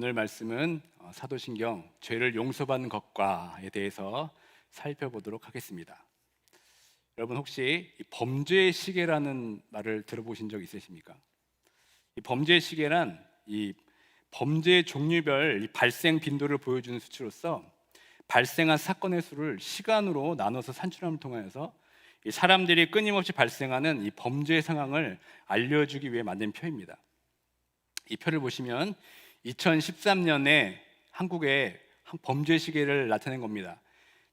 오늘 말씀은 사도신경 죄를 용서받는 것과에 대해서 살펴보도록 하겠습니다. 여러분 혹시 이 범죄의 시계라는 말을 들어보신 적 있으십니까? 이 범죄의 시계란 이 범죄의 종류별 이 발생 빈도를 보여주는 수치로서 발생한 사건의 수를 시간으로 나눠서 산출함을 통하여서 이 사람들이 끊임없이 발생하는 이 범죄의 상황을 알려주기 위해 만든 표입니다. 이 표를 보시면 2013년에 한국의 범죄 시계를 나타낸 겁니다.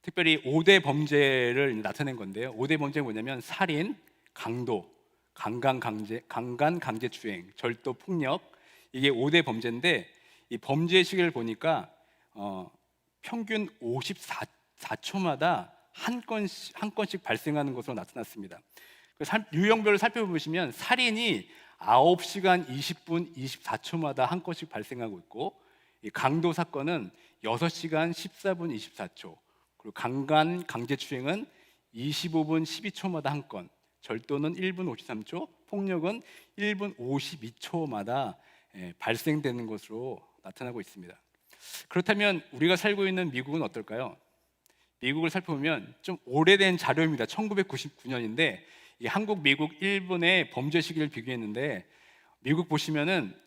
특별히 5대 범죄를 나타낸 건데요. 5대 범죄가 뭐냐면 살인, 강도, 강간강제추행, 절도, 폭력, 이게 5대 범죄인데 이 범죄 시계를 보니까 평균 54초마다 한 건씩 발생하는 것으로 나타났습니다. 유형별로 살펴보시면 살인이 9시간 20분 24초마다 한 건씩 발생하고 있고, 이 강도 사건은 6시간 14분 24초, 그리고 강간 강제추행은 25분 12초마다 한 건, 절도는 1분 53초, 폭력은 1분 52초마다 발생되는 것으로 나타나고 있습니다. 그렇다면 우리가 살고 있는 미국은 어떨까요? 미국을 살펴보면 좀 오래된 자료입니다. 1999년인데 한국, 미국, 일본의 범죄 시기를 비교했는데, 미국 보시면은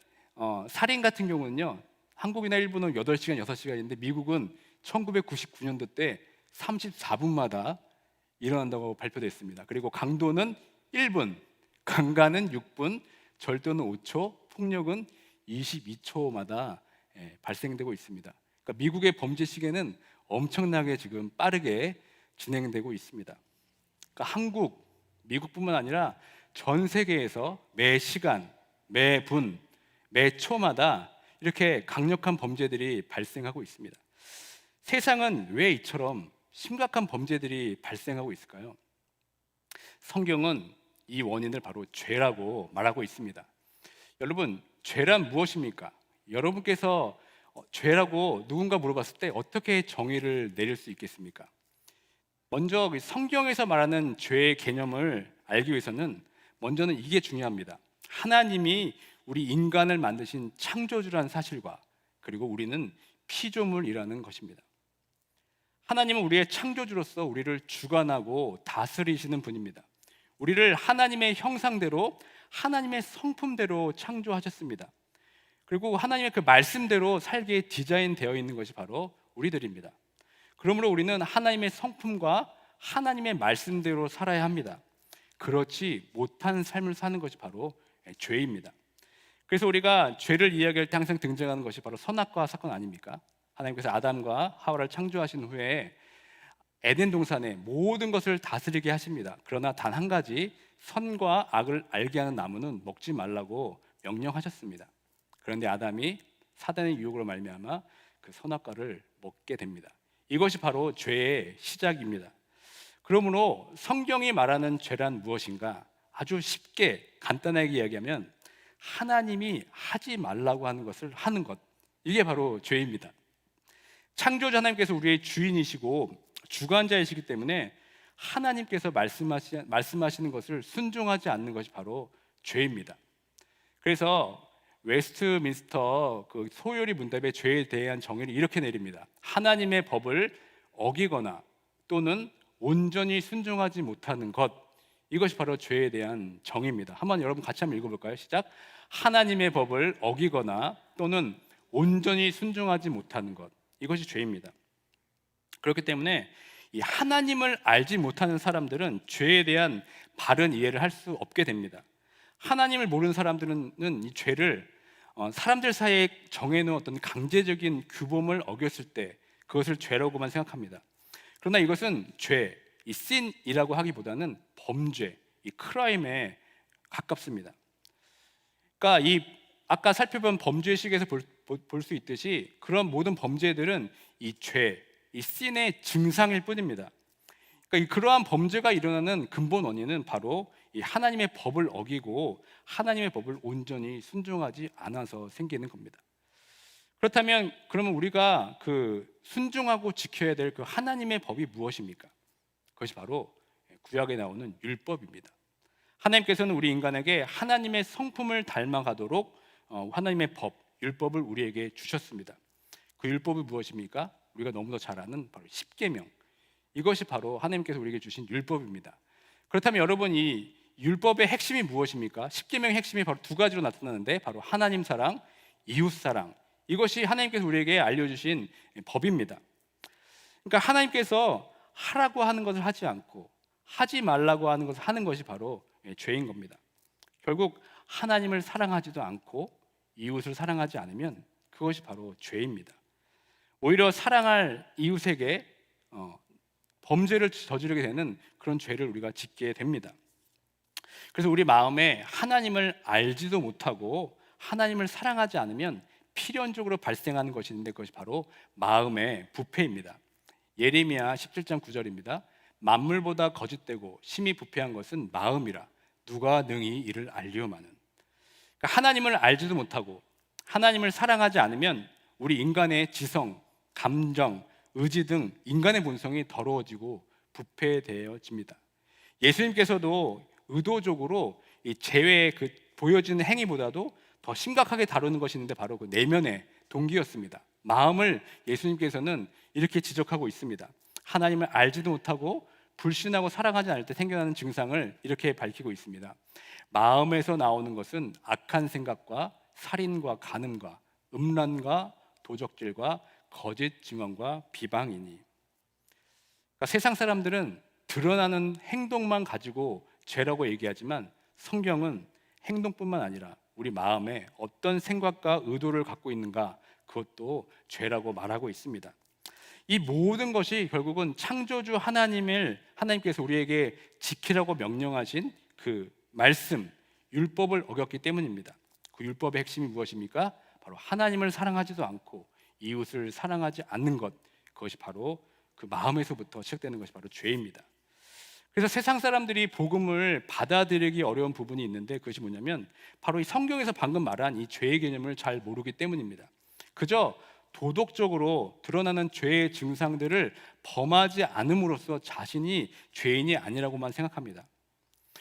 살인 같은 경우는요, 한국이나 일본은 8시간, 6시간인데 미국은 1999년도 때 34분마다 일어난다고 발표됐습니다. 그리고 강도는 1분, 강간은 6분, 절도는 5초, 폭력은 22초마다 발생되고 있습니다. 그러니까 미국의 범죄 시계는 엄청나게 지금 빠르게 진행되고 있습니다. 그러니까 한국, 미국뿐만 아니라 전 세계에서 매 시간, 매 분, 매 초마다 이렇게 강력한 범죄들이 발생하고 있습니다. 세상은 왜 이처럼 심각한 범죄들이 발생하고 있을까요? 성경은 이 원인을 바로 죄라고 말하고 있습니다. 여러분, 죄란 무엇입니까? 여러분께서 죄라고 누군가 물어봤을 때 어떻게 정의를 내릴 수 있겠습니까? 먼저 성경에서 말하는 죄의 개념을 알기 위해서는 먼저는 이게 중요합니다. 하나님이 우리 인간을 만드신 창조주라는 사실과, 그리고 우리는 피조물이라는 것입니다. 하나님은 우리의 창조주로서 우리를 주관하고 다스리시는 분입니다. 우리를 하나님의 형상대로, 하나님의 성품대로 창조하셨습니다. 그리고 하나님의 그 말씀대로 살게 디자인되어 있는 것이 바로 우리들입니다. 그러므로 우리는 하나님의 성품과 하나님의 말씀대로 살아야 합니다. 그렇지 못한 삶을 사는 것이 바로 죄입니다. 그래서 우리가 죄를 이야기할 때 항상 등장하는 것이 바로 선악과 사건 아닙니까? 하나님께서 아담과 하와를 창조하신 후에 에덴 동산에 모든 것을 다스리게 하십니다. 그러나 단 한 가지, 선과 악을 알게 하는 나무는 먹지 말라고 명령하셨습니다. 그런데 아담이 사단의 유혹으로 말미암아 그 선악과를 먹게 됩니다. 이것이 바로 죄의 시작입니다. 그러므로 성경이 말하는 죄란 무엇인가? 아주 쉽게 간단하게 이야기하면 하나님이 하지 말라고 하는 것을 하는 것, 이게 바로 죄입니다. 창조주 하나님께서 우리의 주인이시고 주관자이시기 때문에 하나님께서 말씀하시는 것을 순종하지 않는 것이 바로 죄입니다. 그래서 웨스트민스터 그 소요리 문답의 죄에 대한 정의를 이렇게 내립니다. 하나님의 법을 어기거나 또는 온전히 순종하지 못하는 것, 이것이 바로 죄에 대한 정의입니다. 한번 여러분 같이 한번 읽어볼까요? 시작. 하나님의 법을 어기거나 또는 온전히 순종하지 못하는 것, 이것이 죄입니다. 그렇기 때문에 이 하나님을 알지 못하는 사람들은 죄에 대한 바른 이해를 할 수 없게 됩니다. 하나님을 모르는 사람들은 이 죄를 사람들 사이에 정해놓은 어떤 강제적인 규범을 어겼을 때 그것을 죄라고만 생각합니다. 그러나 이것은 죄, 이 sin이라고 하기보다는 범죄, 이 크라임에 가깝습니다. 그러니까 아까 살펴본 범죄의 시기에서 볼 수 있듯이 그런 모든 범죄들은 이 죄, 이 sin의 증상일 뿐입니다. 그러니까 그러한 범죄가 일어나는 근본 원인은 바로 이 하나님의 법을 어기고 하나님의 법을 온전히 순종하지 않아서 생기는 겁니다. 그렇다면 그러면 우리가 그 순종하고 지켜야 될 그 하나님의 법이 무엇입니까? 그것이 바로 구약에 나오는 율법입니다. 하나님께서는 우리 인간에게 하나님의 성품을 닮아가도록 하나님의 법, 율법을 우리에게 주셨습니다. 그 율법이 무엇입니까? 우리가 너무도 잘 아는 바로 십계명. 이것이 바로 하나님께서 우리에게 주신 율법입니다. 그렇다면 여러분, 이 율법의 핵심이 무엇입니까? 십계명의 핵심이 바로 두 가지로 나타나는데, 바로 하나님 사랑, 이웃 사랑. 이것이 하나님께서 우리에게 알려주신 법입니다. 그러니까 하나님께서 하라고 하는 것을 하지 않고 하지 말라고 하는 것을 하는 것이 바로 죄인 겁니다. 결국 하나님을 사랑하지도 않고 이웃을 사랑하지 않으면 그것이 바로 죄입니다. 오히려 사랑할 이웃에게 범죄를 저지르게 되는 그런 죄를 우리가 짓게 됩니다. 그래서 우리 마음에 하나님을 알지도 못하고 하나님을 사랑하지 않으면 필연적으로 발생하는 것이 있는데, 그것이 바로 마음의 부패입니다. 예레미야 17장 9절입니다. 만물보다 거짓되고 심히 부패한 것은 마음이라 누가 능히 이를 알리오마는. 그러니까 하나님을 알지도 못하고 하나님을 사랑하지 않으면 우리 인간의 지성, 감정, 의지 등 인간의 본성이 더러워지고 부패되어집니다. 예수님께서도 의도적으로 이 죄의 그 보여지는 행위보다도 더 심각하게 다루는 것이 있는데, 바로 그 내면의 동기였습니다. 마음을 예수님께서는 이렇게 지적하고 있습니다. 하나님을 알지도 못하고 불신하고 사랑하지 않을 때 생겨나는 증상을 이렇게 밝히고 있습니다. 마음에서 나오는 것은 악한 생각과 살인과 간음과 음란과 도적질과 거짓 증언과 비방이니. 그러니까 세상 사람들은 드러나는 행동만 가지고 죄라고 얘기하지만, 성경은 행동뿐만 아니라 우리 마음에 어떤 생각과 의도를 갖고 있는가, 그것도 죄라고 말하고 있습니다. 이 모든 것이 결국은 창조주 하나님께서 우리에게 지키라고 명령하신 그 말씀, 율법을 어겼기 때문입니다. 그 율법의 핵심이 무엇입니까? 바로 하나님을 사랑하지도 않고 이웃을 사랑하지 않는 것, 그것이 바로 그 마음에서부터 시작되는 것이 바로 죄입니다. 그래서 세상 사람들이 복음을 받아들이기 어려운 부분이 있는데, 그것이 뭐냐면 바로 이 성경에서 방금 말한 이 죄의 개념을 잘 모르기 때문입니다. 그저 도덕적으로 드러나는 죄의 증상들을 범하지 않음으로써 자신이 죄인이 아니라고만 생각합니다.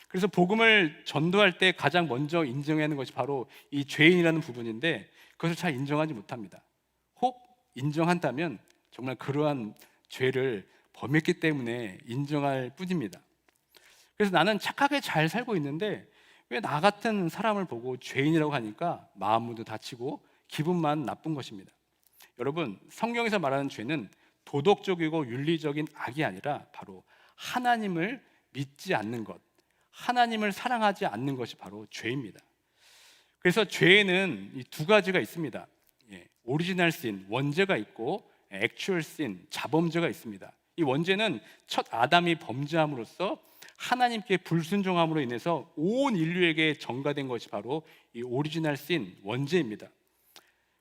그래서 복음을 전도할 때 가장 먼저 인정해야 하는 것이 바로 이 죄인이라는 부분인데, 그것을 잘 인정하지 못합니다. 혹 인정한다면 정말 그러한 죄를 범했기 때문에 인정할 뿐입니다. 그래서 나는 착하게 잘 살고 있는데 왜 나 같은 사람을 보고 죄인이라고 하니까 마음도 다치고 기분만 나쁜 것입니다. 여러분, 성경에서 말하는 죄는 도덕적이고 윤리적인 악이 아니라 바로 하나님을 믿지 않는 것, 하나님을 사랑하지 않는 것이 바로 죄입니다. 그래서 죄에는 이 두 가지가 있습니다. 오리지널 신, 원죄가 있고 액츄얼 신, 자범죄가 있습니다. 이 원죄는 첫 아담이 범죄함으로써 하나님께 불순종함으로 인해서 온 인류에게 전가된 것이 바로 이 오리지널 신, 원죄입니다.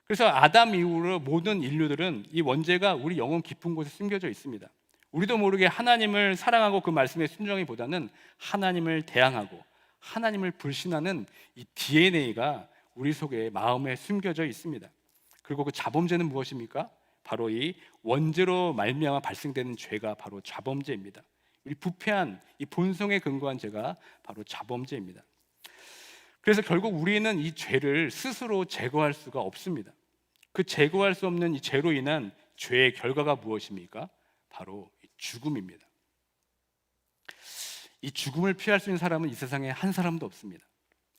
그래서 아담 이후로 모든 인류들은 이 원죄가 우리 영혼 깊은 곳에 숨겨져 있습니다. 우리도 모르게 하나님을 사랑하고 그 말씀에 순종하기보다는 하나님을 대항하고 하나님을 불신하는 이 DNA가 우리 속에 마음에 숨겨져 있습니다. 그리고 그 자범죄는 무엇입니까? 바로 이 원죄로 말미암아 발생되는 죄가 바로 자범죄입니다. 우리 부패한 이 본성에 근거한 죄가 바로 자범죄입니다. 그래서 결국 우리는 이 죄를 스스로 제거할 수가 없습니다. 그 제거할 수 없는 이 죄로 인한 죄의 결과가 무엇입니까? 바로 죽음입니다. 이 죽음을 피할 수 있는 사람은 이 세상에 한 사람도 없습니다.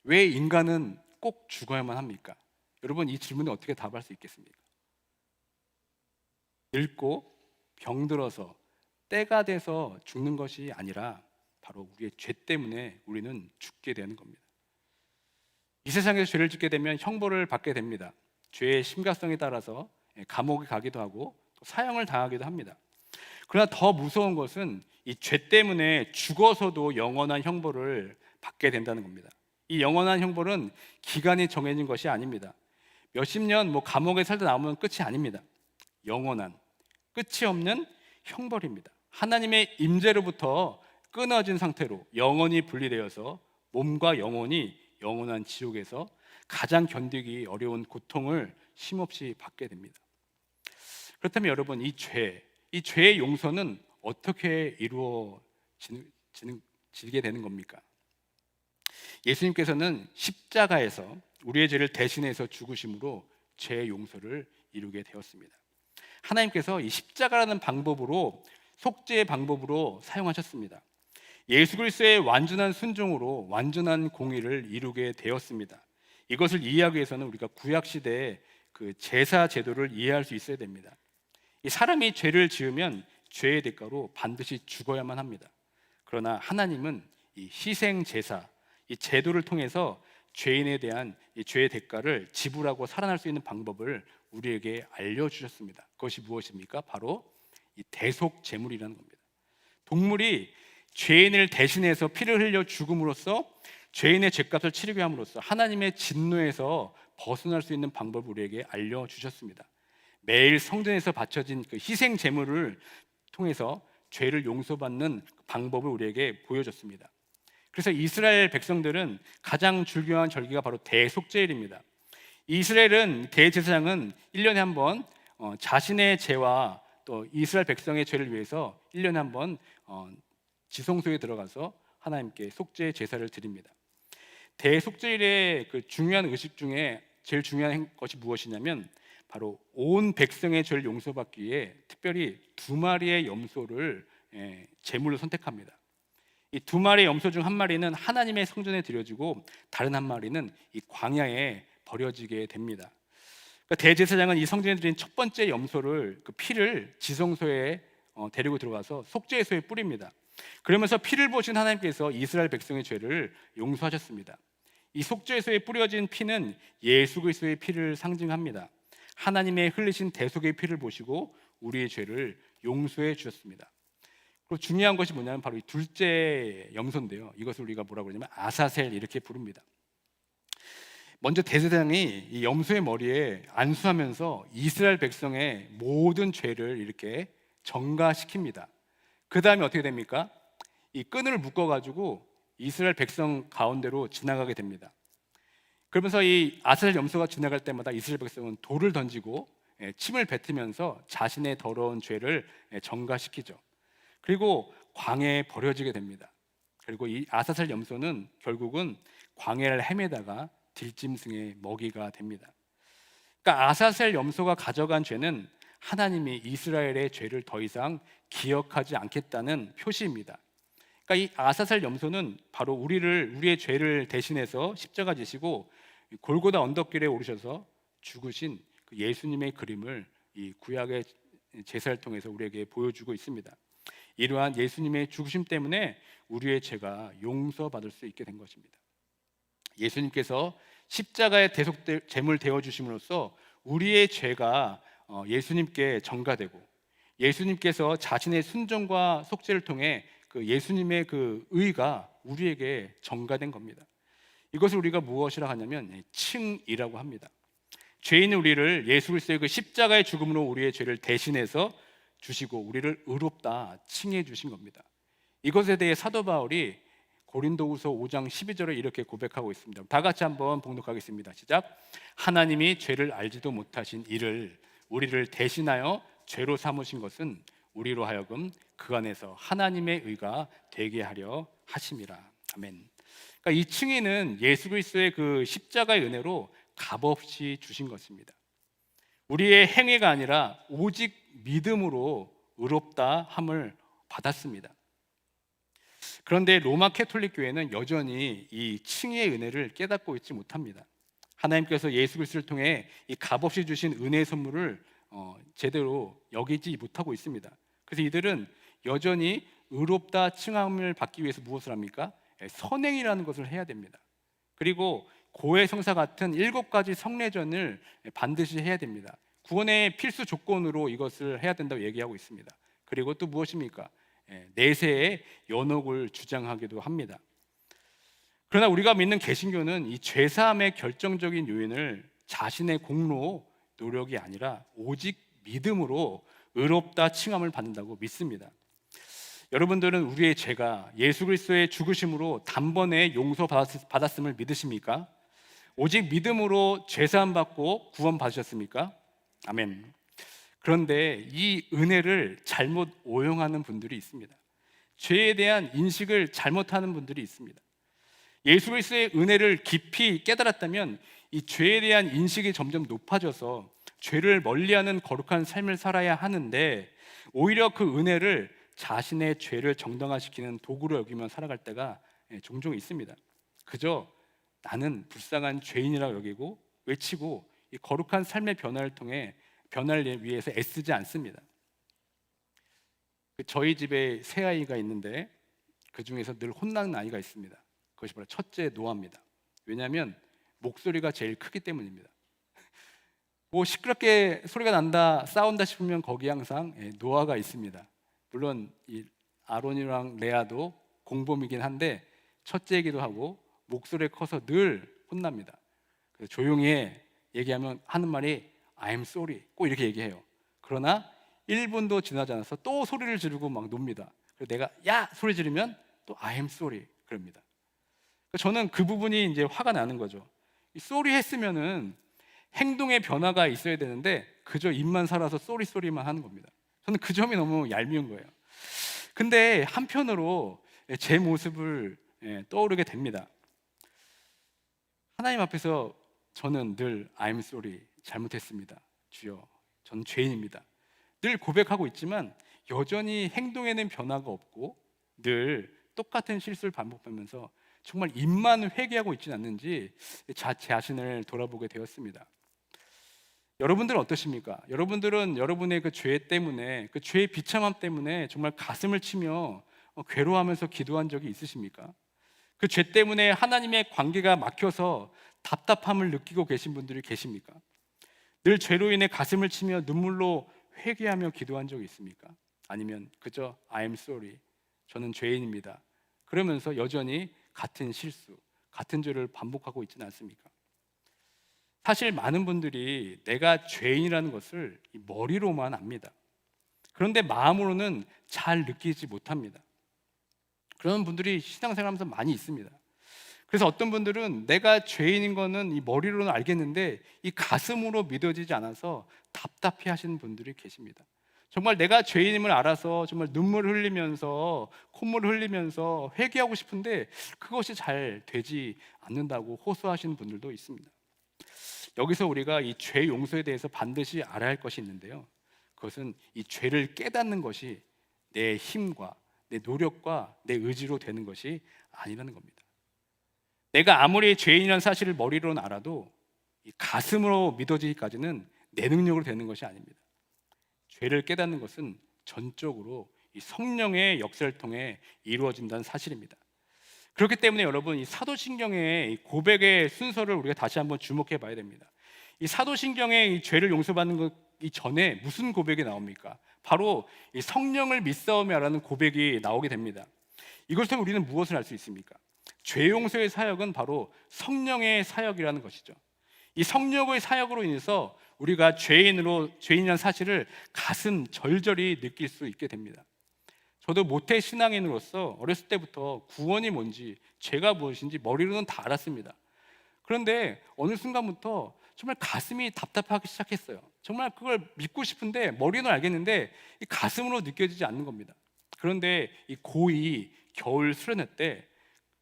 왜 인간은 꼭 죽어야만 합니까? 여러분, 이 질문에 어떻게 답할 수 있겠습니까? 늙고 병들어서 때가 돼서 죽는 것이 아니라 바로 우리의 죄 때문에 우리는 죽게 되는 겁니다. 이 세상에서 죄를 짓게 되면 형벌을 받게 됩니다. 죄의 심각성에 따라서 감옥에 가기도 하고 또 사형을 당하기도 합니다. 그러나 더 무서운 것은 이 죄 때문에 죽어서도 영원한 형벌을 받게 된다는 겁니다. 이 영원한 형벌은 기간이 정해진 것이 아닙니다. 몇십 년 감옥에 살다 나오면 끝이 아닙니다. 영원한, 끝이 없는 형벌입니다. 하나님의 임재로부터 끊어진 상태로 영원히 분리되어서 몸과 영혼이 영원한 지옥에서 가장 견디기 어려운 고통을 쉼없이 받게 됩니다. 그렇다면 여러분, 이 죄의 용서는 어떻게 이루어지게 되는 겁니까? 예수님께서는 십자가에서 우리의 죄를 대신해서 죽으심으로 죄의 용서를 이루게 되었습니다. 하나님께서 이 십자가라는 방법으로, 속죄의 방법으로 사용하셨습니다. 예수 그리스도의 완전한 순종으로 완전한 공의를 이루게 되었습니다. 이것을 이해하기 위해서는 우리가 구약 시대의 그 제사 제도를 이해할 수 있어야 됩니다. 이 사람이 죄를 지으면 죄의 대가로 반드시 죽어야만 합니다. 그러나 하나님은 이 희생 제사, 이 제도를 통해서 죄인에 대한 이 죄의 대가를 지불하고 살아날 수 있는 방법을 우리에게 알려주셨습니다. 그것이 무엇입니까? 바로 이 대속 제물이라는 겁니다. 동물이 죄인을 대신해서 피를 흘려 죽음으로써 죄인의 죄값을 치르게 함으로써 하나님의 진노에서 벗어날 수 있는 방법을 우리에게 알려주셨습니다. 매일 성전에서 바쳐진 그 희생 제물을 통해서 죄를 용서받는 방법을 우리에게 보여줬습니다. 그래서 이스라엘 백성들은 가장 중요한 절기가 바로 대속죄일입니다. 이스라엘은 대제사장은 1년에 한 번 자신의 죄와 또 이스라엘 백성의 죄를 위해서 1년에 한 번 지성소에 들어가서 하나님께 속죄 제사를 드립니다. 대속죄일의 그 중요한 의식 중에 제일 중요한 것이 무엇이냐면 바로 온 백성의 죄를 용서받기 위해 특별히 2마리의 염소를 제물로 선택합니다. 이 2마리의 염소 중 1마리는 하나님의 성전에 드려지고 다른 1마리는 이 광야에 버려지게 됩니다. 그러니까 대제사장은 이 성전에 드린 첫 번째 염소를 그 피를 지성소에 데리고 들어가서 속죄소에 뿌립니다. 그러면서 피를 보신 하나님께서 이스라엘 백성의 죄를 용서하셨습니다. 이 속죄소에 뿌려진 피는 예수 그리스도의 피를 상징합니다. 하나님의 흘리신 대속의 피를 보시고 우리의 죄를 용서해 주셨습니다. 그리고 중요한 것이 뭐냐면 바로 이 둘째 염소인데요. 이것을 우리가 뭐라고 그러냐면 아사셀 이렇게 부릅니다. 먼저 대제사장이 이 염소의 머리에 안수하면서 이스라엘 백성의 모든 죄를 이렇게 전가시킵니다. 그 다음에 어떻게 됩니까? 이 끈을 묶어가지고 이스라엘 백성 가운데로 지나가게 됩니다. 그러면서 이 아사셀 염소가 지나갈 때마다 이스라엘 백성은 돌을 던지고 침을 뱉으면서 자신의 더러운 죄를 전가시키죠. 그리고 광야에 버려지게 됩니다. 그리고 이 아사셀 염소는 결국은 광야를 헤매다가 들짐승의 먹이가 됩니다. 그러니까 아사셀 염소가 가져간 죄는 하나님이 이스라엘의 죄를 더 이상 기억하지 않겠다는 표시입니다. 그러니까 이 아사셀 염소는 바로 우리의 죄를 대신해서 십자가 지시고 골고다 언덕길에 오르셔서 죽으신 그 예수님의 그림을 이 구약의 제사를 통해서 우리에게 보여주고 있습니다. 이러한 예수님의 죽으심 때문에 우리의 죄가 용서받을 수 있게 된 것입니다. 예수님께서 십자가의 대속 제물 되어 주심으로써 우리의 죄가 예수님께 전가되고 예수님께서 자신의 순종과 속죄를 통해 그 예수님의 그 의가 우리에게 전가된 겁니다. 이것을 우리가 무엇이라 하냐면 칭이라고 합니다. 죄인 우리를 예수 그리스도의 그 십자가의 죽음으로 우리의 죄를 대신해서 주시고 우리를 의롭다 칭해 주신 겁니다. 이것에 대해 사도 바울이 고린도후서 5장 12절에 이렇게 고백하고 있습니다. 다 같이 한번 봉독하겠습니다. 시작. 하나님이 죄를 알지도 못하신 이를 우리를 대신하여 죄로 삼으신 것은 우리로 하여금 그 안에서 하나님의 의가 되게 하려 하심이라. 아멘. 그러니까 이 칭의는 예수 그리스도의 그 십자가의 은혜로 값없이 주신 것입니다. 우리의 행위가 아니라 오직 믿음으로 의롭다 함을 받았습니다. 그런데 로마 캐톨릭 교회는 여전히 이 칭의의 은혜를 깨닫고 있지 못합니다. 하나님께서 예수 그리스도를 통해 이 값없이 주신 은혜의 선물을 제대로 여기지 못하고 있습니다. 그래서 이들은 여전히 의롭다 칭함을 받기 위해서 무엇을 합니까? 선행이라는 것을 해야 됩니다. 그리고 고해 성사 같은 7가지 성례전을 반드시 해야 됩니다. 구원의 필수 조건으로 이것을 해야 된다고 얘기하고 있습니다. 그리고 또 무엇입니까? 내세의 연옥을 주장하기도 합니다. 그러나 우리가 믿는 개신교는 이 죄사함의 결정적인 요인을 자신의 공로, 노력이 아니라 오직 믿음으로 의롭다 칭함을 받는다고 믿습니다. 여러분들은 우리의 죄가 예수 그리스도의 죽으심으로 단번에 용서받았음을 믿으십니까? 오직 믿음으로 죄사함 받고 구원 받으셨습니까? 아멘. 그런데 이 은혜를 잘못 오용하는 분들이 있습니다. 죄에 대한 인식을 잘못하는 분들이 있습니다. 예수 그리스도의 은혜를 깊이 깨달았다면 이 죄에 대한 인식이 점점 높아져서 죄를 멀리하는 거룩한 삶을 살아야 하는데 오히려 그 은혜를 자신의 죄를 정당화시키는 도구로 여기며 살아갈 때가 종종 있습니다. 그저 나는 불쌍한 죄인이라고 여기고 외치고 이 거룩한 삶의 변화를 통해 변화를 위해서 애쓰지 않습니다. 저희 집에 세 아이가 있는데 그 중에서 늘 혼나는 아이가 있습니다. 그것이 바로 첫째 노아입니다. 왜냐하면 목소리가 제일 크기 때문입니다. 뭐 시끄럽게 소리가 난다, 싸운다 싶으면 거기 항상 노아가 있습니다. 물론 이 아론이랑 레아도 공범이긴 한데 첫째이기도 하고 목소리가 커서 늘 혼납니다. 그래서 조용히 해 얘기하면 하는 말이 I'm sorry 꼭 이렇게 얘기해요. 그러나 1분도 지나지 않아서 또 소리를 지르고 막 놉니다. 그래서 내가 야 소리 지르면 또 I'm sorry 그럽니다. 저는 그 부분이 이제 화가 나는 거죠. 쏘리 했으면은 행동의 변화가 있어야 되는데 그저 입만 살아서 쏘리 쏘리만 하는 겁니다. 저는 그 점이 너무 얄미운 거예요. 근데 한편으로 제 모습을 떠오르게 됩니다. 하나님 앞에서 저는 늘 I'm sorry 잘못했습니다. 주여 저는 죄인입니다. 늘 고백하고 있지만 여전히 행동에는 변화가 없고 늘 똑같은 실수를 반복하면서 정말 입만 회개하고 있지는 않는지 제 자신을 돌아보게 되었습니다. 여러분들은 어떠십니까? 여러분들은 여러분의 그 죄 때문에 그 죄의 비참함 때문에 정말 가슴을 치며 괴로워하면서 기도한 적이 있으십니까? 그 죄 때문에 하나님의 관계가 막혀서 답답함을 느끼고 계신 분들이 계십니까? 늘 죄로 인해 가슴을 치며 눈물로 회개하며 기도한 적이 있습니까? 아니면 그저 I'm sorry 저는 죄인입니다 그러면서 여전히 같은 실수, 같은 죄를 반복하고 있지는 않습니까? 사실 많은 분들이 내가 죄인이라는 것을 머리로만 압니다. 그런데 마음으로는 잘 느끼지 못합니다. 그런 분들이 신앙생활하면서 많이 있습니다. 그래서 어떤 분들은 내가 죄인인 거는 이 머리로는 알겠는데 이 가슴으로 믿어지지 않아서 답답해 하시는 분들이 계십니다. 정말 내가 죄인임을 알아서 정말 눈물을 흘리면서 콧물을 흘리면서 회개하고 싶은데 그것이 잘 되지 않는다고 호소하시는 분들도 있습니다. 여기서 우리가 이 죄 용서에 대해서 반드시 알아야 할 것이 있는데요. 그것은 이 죄를 깨닫는 것이 내 힘과 내 노력과 내 의지로 되는 것이 아니라는 겁니다. 내가 아무리 죄인이라는 사실을 머리로는 알아도 이 가슴으로 믿어지기까지는 내 능력으로 되는 것이 아닙니다. 죄를 깨닫는 것은 전적으로 이 성령의 역사를 통해 이루어진다는 사실입니다. 그렇기 때문에 여러분 이 사도신경의 이 고백의 순서를 우리가 다시 한번 주목해 봐야 됩니다. 이 사도신경의 이 죄를 용서받는 것 이전에 무슨 고백이 나옵니까? 바로 이 성령을 믿사오며라는 고백이 나오게 됩니다. 이것을 통해 우리는 무엇을 알 수 있습니까? 죄 용서의 사역은 바로 성령의 사역이라는 것이죠. 이 성령의 사역으로 인해서 우리가 죄인이라는 사실을 가슴 절절히 느낄 수 있게 됩니다. 저도 모태 신앙인으로서 어렸을 때부터 구원이 뭔지 죄가 무엇인지 머리로는 다 알았습니다. 그런데 어느 순간부터 정말 가슴이 답답하기 시작했어요. 정말 그걸 믿고 싶은데 머리는 알겠는데 이 가슴으로 느껴지지 않는 겁니다. 그런데 이 고2 겨울 수련회 때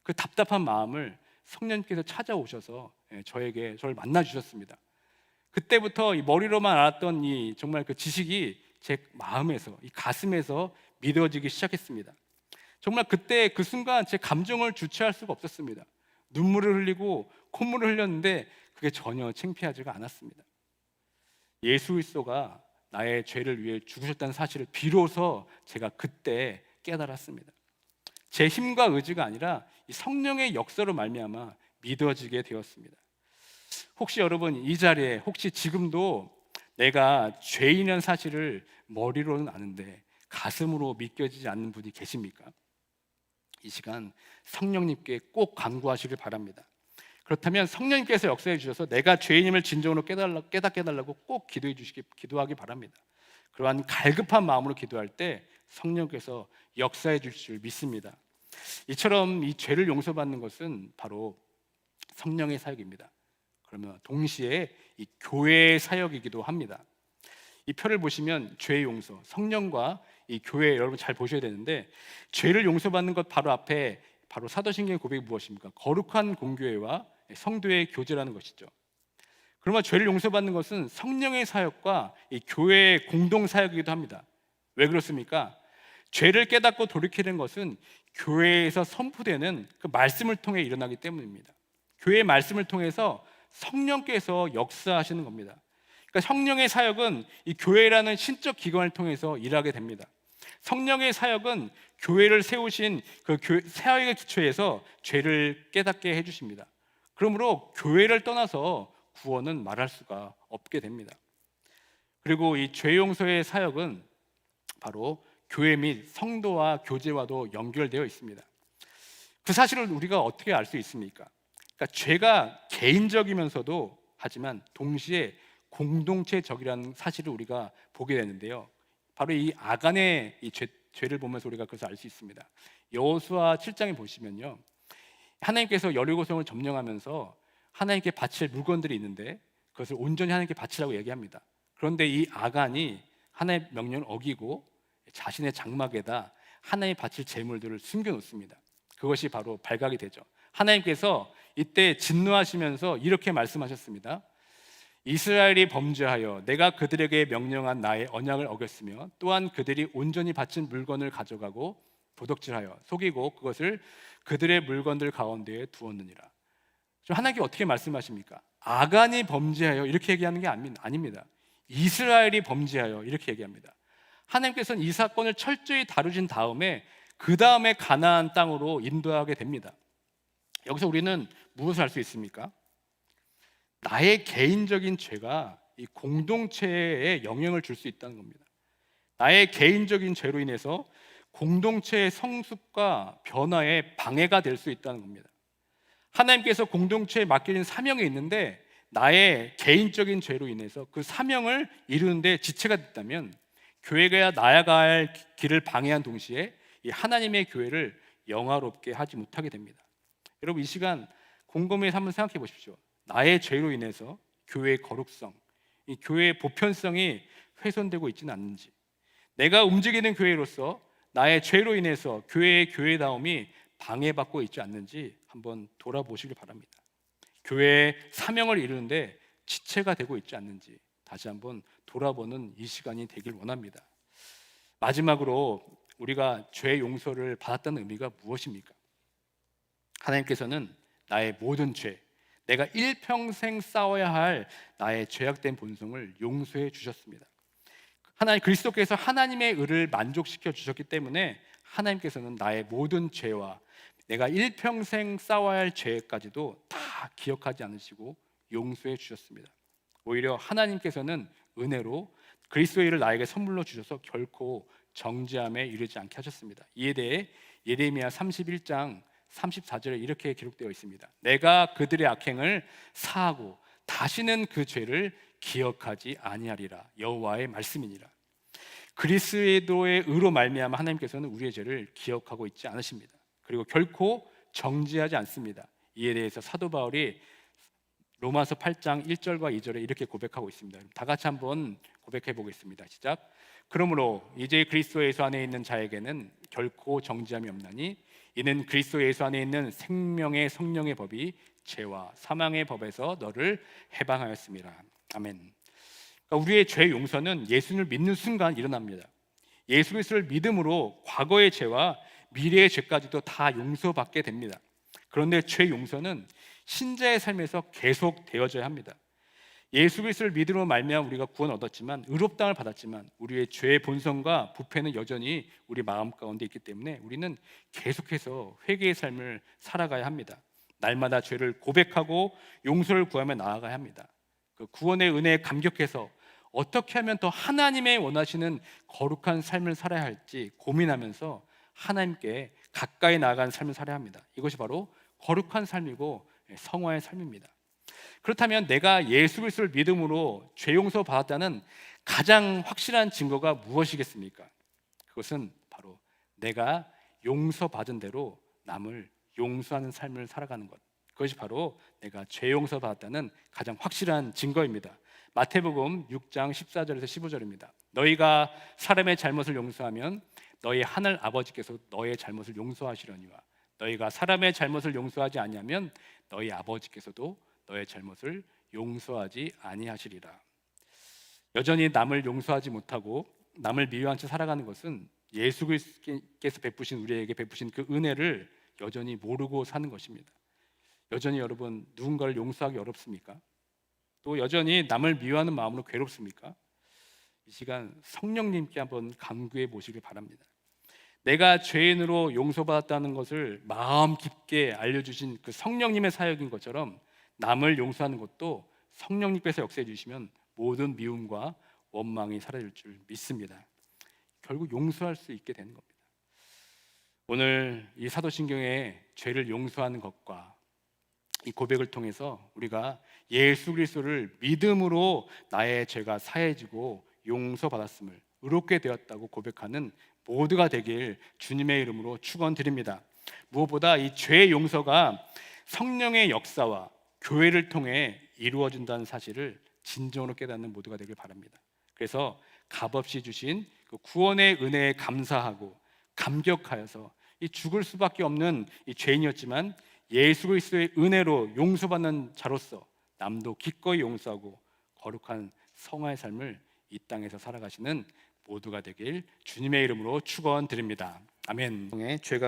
그 답답한 마음을 성령님께서 찾아오셔서 저를 만나 주셨습니다. 그때부터 이 머리로만 알았던 이 정말 그 지식이 제 마음에서 이 가슴에서 믿어지기 시작했습니다. 정말 그때 그 순간 제 감정을 주체할 수가 없었습니다. 눈물을 흘리고 콧물을 흘렸는데 그게 전혀 창피하지가 않았습니다. 예수 그리스도가 나의 죄를 위해 죽으셨다는 사실을 비로소 제가 그때 깨달았습니다. 제 힘과 의지가 아니라 이 성령의 역사로 말미암아 믿어지게 되었습니다. 혹시 여러분 이 자리에 혹시 지금도 내가 죄인이라는 사실을 머리로는 아는데 가슴으로 믿겨지지 않는 분이 계십니까? 이 시간 성령님께 꼭 간구하시길 바랍니다. 그렇다면 성령님께서 역사해 주셔서 내가 죄인임을 진정으로 깨닫게 해달라고 꼭 기도하기 바랍니다. 그러한 갈급한 마음으로 기도할 때 성령께서 역사해 주실 줄 믿습니다. 이처럼 이 죄를 용서받는 것은 바로 성령의 사역입니다. 그러면 동시에 이 교회의 사역이기도 합니다. 이 표를 보시면 죄 용서, 성령과 이 교회 여러분 잘 보셔야 되는데 죄를 용서받는 것 바로 앞에 바로 사도신경의 고백이 무엇입니까? 거룩한 공교회와 성도의 교제라는 것이죠. 그러면 죄를 용서받는 것은 성령의 사역과 이 교회의 공동 사역이기도 합니다. 왜 그렇습니까? 죄를 깨닫고 돌이키는 것은 교회에서 선포되는 그 말씀을 통해 일어나기 때문입니다. 교회의 말씀을 통해서 성령께서 역사하시는 겁니다. 그러니까 성령의 사역은 이 교회라는 신적 기관을 통해서 일하게 됩니다. 성령의 사역은 교회를 세우신 그 사역의 기초에서 죄를 깨닫게 해주십니다. 그러므로 교회를 떠나서 구원은 말할 수가 없게 됩니다. 그리고 이 죄 용서의 사역은 바로 교회 및 성도와 교제와도 연결되어 있습니다. 그 사실을 우리가 어떻게 알 수 있습니까? 그러니까 죄가 개인적이면서도 하지만 동시에 공동체적이라는 사실을 우리가 보게 되는데요. 바로 이 아간의 이 죄를 보면서 우리가 그것을 알 수 있습니다. 여호수아 7장에 보시면요, 하나님께서 여리고성을 점령하면서 하나님께 바칠 물건들이 있는데 그것을 온전히 하나님께 바치라고 얘기합니다. 그런데 이 아간이 하나님의 명령을 어기고 자신의 장막에다 하나님이 바칠 제물들을 숨겨놓습니다. 그것이 바로 발각이 되죠. 하나님께서 이때 진노하시면서 이렇게 말씀하셨습니다. 이스라엘이 범죄하여 내가 그들에게 명령한 나의 언약을 어겼으며 또한 그들이 온전히 바친 물건을 가져가고 도둑질하여 속이고 그것을 그들의 물건들 가운데에 두었느니라. 하나님께 어떻게 말씀하십니까? 아간이 범죄하여 이렇게 얘기하는 게 아닙니다. 이스라엘이 범죄하여 이렇게 얘기합니다. 하나님께서는 이 사건을 철저히 다루신 다음에 그 다음에 가나안 땅으로 인도하게 됩니다. 여기서 우리는 무엇을 알 수 있습니까? 나의 개인적인 죄가 이 공동체에 영향을 줄 수 있다는 겁니다. 나의 개인적인 죄로 인해서 공동체의 성숙과 변화에 방해가 될 수 있다는 겁니다. 하나님께서 공동체에 맡겨진 사명이 있는데 나의 개인적인 죄로 인해서 그 사명을 이루는데 지체가 됐다면 교회가 나아갈 길을 방해한 동시에 이 하나님의 교회를 영화롭게 하지 못하게 됩니다. 여러분, 이 시간 곰곰이 한번 생각해 보십시오. 나의 죄로 인해서 교회의 거룩성, 이 교회의 보편성이 훼손되고 있지는 않는지, 내가 움직이는 교회로서 나의 죄로 인해서 교회의 교회다움이 방해받고 있지 않는지 한번 돌아보시길 바랍니다. 교회의 사명을 이루는데 지체가 되고 있지 않는지 다시 한번 돌아보는 이 시간이 되길 원합니다. 마지막으로 우리가 죄 용서를 받았다는 의미가 무엇입니까? 하나님께서는 나의 모든 죄, 내가 일평생 싸워야 할 나의 죄악된 본성을 용서해 주셨습니다. 하나님 그리스도께서 하나님의 의를 만족시켜 주셨기 때문에 하나님께서는 나의 모든 죄와 내가 일평생 싸워야 할 죄까지도 다 기억하지 않으시고 용서해 주셨습니다. 오히려 하나님께서는 은혜로 그리스도의 일을 나에게 선물로 주셔서 결코 정죄함에 이르지 않게 하셨습니다. 이에 대해 예레미야 31장 34절에 이렇게 기록되어 있습니다. 내가 그들의 악행을 사하고 다시는 그 죄를 기억하지 아니하리라. 여호와의 말씀이니라. 그리스도의 의로 말미암아 하나님께서는 우리의 죄를 기억하고 있지 않으십니다. 그리고 결코 정죄하지 않습니다. 이에 대해서 사도 바울이 로마서 8장 1절과 2절에 이렇게 고백하고 있습니다. 다 같이 한번 고백해 보겠습니다. 시작. 그러므로 이제 그리스도 예수 안에 있는 자에게는 결코 정죄함이 없나니 이는 그리스도 예수 안에 있는 생명의 성령의 법이 죄와 사망의 법에서 너를 해방하였습니다. 아멘. 그러니까 우리의 죄 용서는 예수를 믿는 순간 일어납니다. 예수 그리스도를 믿음으로 과거의 죄와 미래의 죄까지도 다 용서받게 됩니다. 그런데 죄 용서는 신자의 삶에서 계속 되어져야 합니다. 예수 그리스도를 믿음으로 말미암아 우리가 구원 얻었지만 의롭다함을 받았지만 우리의 죄의 본성과 부패는 여전히 우리 마음 가운데 있기 때문에 우리는 계속해서 회개의 삶을 살아가야 합니다. 날마다 죄를 고백하고 용서를 구하며 나아가야 합니다. 그 구원의 은혜에 감격해서 어떻게 하면 더 하나님의 원하시는 거룩한 삶을 살아야 할지 고민하면서 하나님께 가까이 나아가는 삶을 살아야 합니다. 이것이 바로 거룩한 삶이고 성화의 삶입니다. 그렇다면 내가 예수 그리스도를 믿음으로 죄 용서 받았다는 가장 확실한 증거가 무엇이겠습니까? 그것은 바로 내가 용서받은 대로 남을 용서하는 삶을 살아가는 것. 그것이 바로 내가 죄 용서 받았다는 가장 확실한 증거입니다. 마태복음 6장 14절에서 15절입니다. 너희가 사람의 잘못을 용서하면 너희 하늘 아버지께서 너의 잘못을 용서하시려니와 너희가 사람의 잘못을 용서하지 아니하면 너희 아버지께서도 너의 잘못을 용서하지 아니하시리라. 여전히 남을 용서하지 못하고 남을 미워한 채 살아가는 것은 예수 그리스도께서 베푸신 우리에게 베푸신 그 은혜를 여전히 모르고 사는 것입니다. 여전히 여러분 누군가를 용서하기 어렵습니까? 또 여전히 남을 미워하는 마음으로 괴롭습니까? 이 시간 성령님께 한번 간구해 보시길 바랍니다. 내가 죄인으로 용서받았다는 것을 마음 깊게 알려주신 그 성령님의 사역인 것처럼 남을 용서하는 것도 성령님께서 역사해 주시면 모든 미움과 원망이 사라질 줄 믿습니다. 결국 용서할 수 있게 되는 겁니다. 오늘 이 사도신경의 죄를 용서하는 것과 이 고백을 통해서 우리가 예수 그리스도를 믿음으로 나의 죄가 사해지고 용서받았음을 의롭게 되었다고 고백하는 모두가 되길 주님의 이름으로 축원드립니다. 무엇보다 이 죄 용서가 성령의 역사와 교회를 통해 이루어진다는 사실을 진정으로 깨닫는 모두가 되길 바랍니다. 그래서 값없이 주신 그 구원의 은혜에 감사하고 감격하여서 이 죽을 수밖에 없는 이 죄인이었지만 예수 그리스도의 은혜로 용서받는 자로서 남도 기꺼이 용서하고 거룩한 성화의 삶을 이 땅에서 살아가시는 모두가 되길 주님의 이름으로 축원드립니다. 아멘. 죄가